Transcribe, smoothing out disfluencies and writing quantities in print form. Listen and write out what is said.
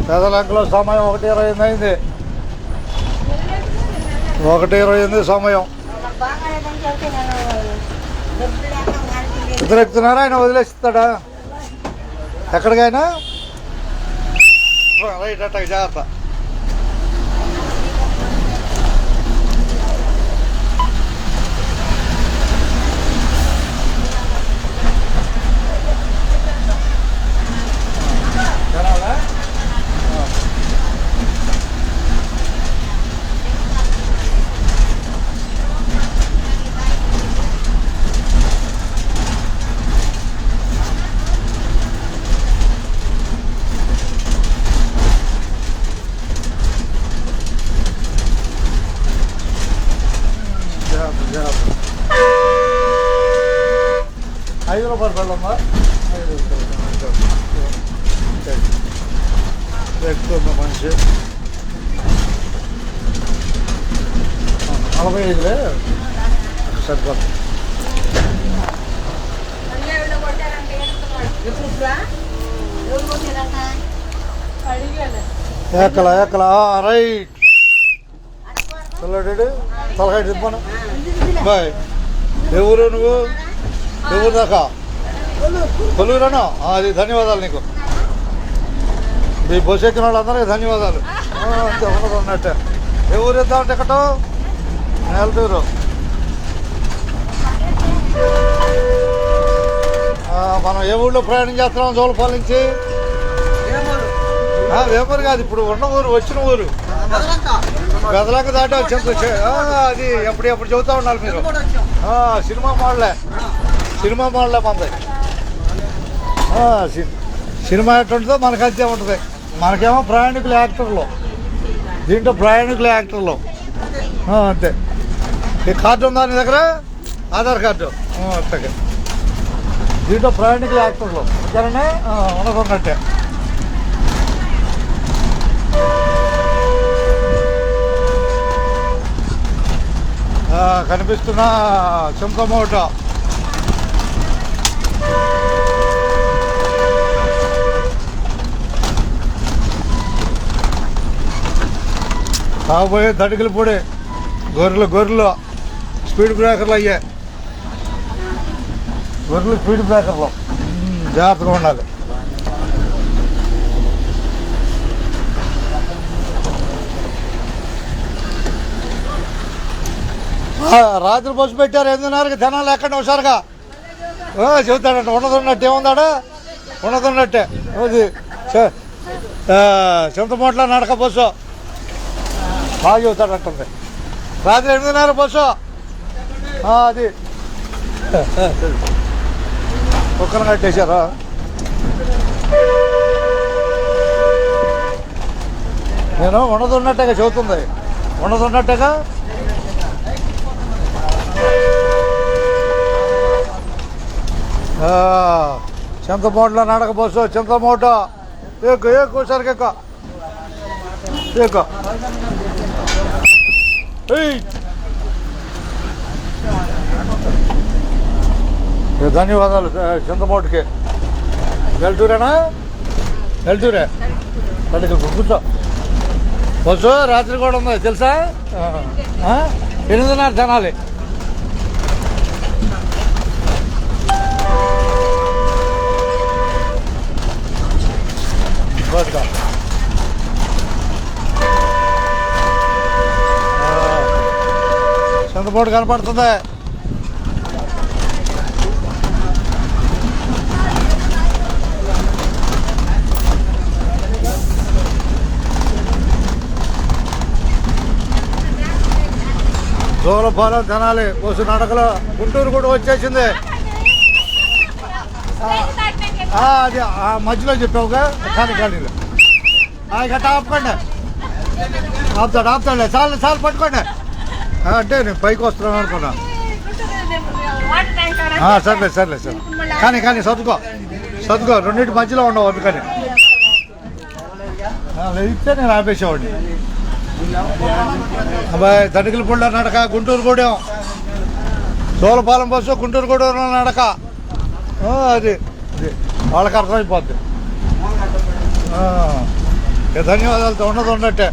పెదలంకలో సమయం 1:28 అయింది. 1:28 సమయం. ఇద్దరు ఎక్కుతున్నారా? ఆయన వదిలేస్తాడా ఎక్కడికైనా? రైట్ అట్టకి జాగ్రత్త. ₹5 వెళ్ళమ్మా. ఎక్కువ మనిషి 45 సరిపోతుంది. ఎక్కలా రైట్. పిల్లడు తలకాయ తిప్పాను. బాయ్. ఎవరు నువ్వు? ఎవరు దాకా? కొలువురాను. అది ధన్యవాదాలు నీకు. మీ బస్సు ఎక్కిన వాళ్ళందరికీ ధన్యవాదాలు. అంతే ఉన్నట్టే. ఏ ఊరు ఇద్దాం టికెట్? నెల్లూరు. మనం ఏ ఊళ్ళో ప్రయాణం చేస్తున్నాం? జోలపాల నుంచి. వేపూరు కాదు, ఇప్పుడు ఉన్న ఊరు, వచ్చిన ఊరు గదలంక దాటి వచ్చింది. అది ఎప్పుడు చెబుతా ఉండాలి మీరు. సినిమా మోడలే మంది. సినిమా ఎట్టుంటుందో మనకు అంతే ఉంటుంది. మనకేమో ప్రయాణికులు యాక్టర్లు, దీంట్లో ప్రయాణికులు యాక్టర్లు అంతే. ఈ కార్డు ఉందా నీ దగ్గర? ఆధార్ కార్డు అంతే. దీంట్లో ప్రయాణికులు యాక్టర్లు సరేనే ఉన్నట్టే. కనిపిస్తున్న చుంకమూట కాబోయే తడికల పొడి. గొర్రెలు స్పీడ్ బ్రేకర్లు అయ్యాయి. గొర్రెలు స్పీడ్ బ్రేకర్లు జాగ్రత్తగా ఉండాలి. రాత్రి బస్సు పెట్టారు 8:30కి. జనాలు ఎక్కడ హుషారుగా చెబుతాడంట. ఉన్నదన్నట్టు ఏముందాడా? ఉన్నదన్నట్టే. అది చింతమూట్ల నడక బస్సు బాగా చెబుతాడంటుంది. రాత్రి 8:30 బస్సు. అది కుక్కను కట్టేశారా? నేను ఉన్నదన్నట్టుగా చెబుతుంది. ఉన్నదన్నట్టుగా చింతమూటలో నడక బస్సు. చింతమూట ఎక్కువ సరికి ఎక్కువ. ధన్యవాదాలు చింతమూటకి. వెళ్తూరేనా? వెళ్తూరే. కూర్చో. బస్సు రాత్రి కూడా ఉంది తెలుసా? 8:30 జనాలి. చింతమూట కనపడుతుంది. దూరపాలెం తినాలి. బస్సు నడకలో గుంటూరు కూడా వచ్చేసింది. అది ఆ మధ్యలో చెప్పావుగా. కానీ గట్ట ఆపుకోండి. ఆపుతాడులే. చాలు పట్టుకోండి. అంటే నేను పైకి వస్తున్నాను అనుకున్నా. సర్లే. కానీ సర్దుకో. రెండింటి మధ్యలో ఉండవు. అందుకని ఇస్తే నేను ఆపేసేవాడిని. అబ్బాయి తడికల పుల్ల నడక గుంటూరు గూడెం. సోలపాలెం బస్సు గుంటూరు గూడెంలో నడక. అది వాళ్ళకి అర్థమైపోద్ది. ధన్యవాదాలతో ఉన్నట్టే.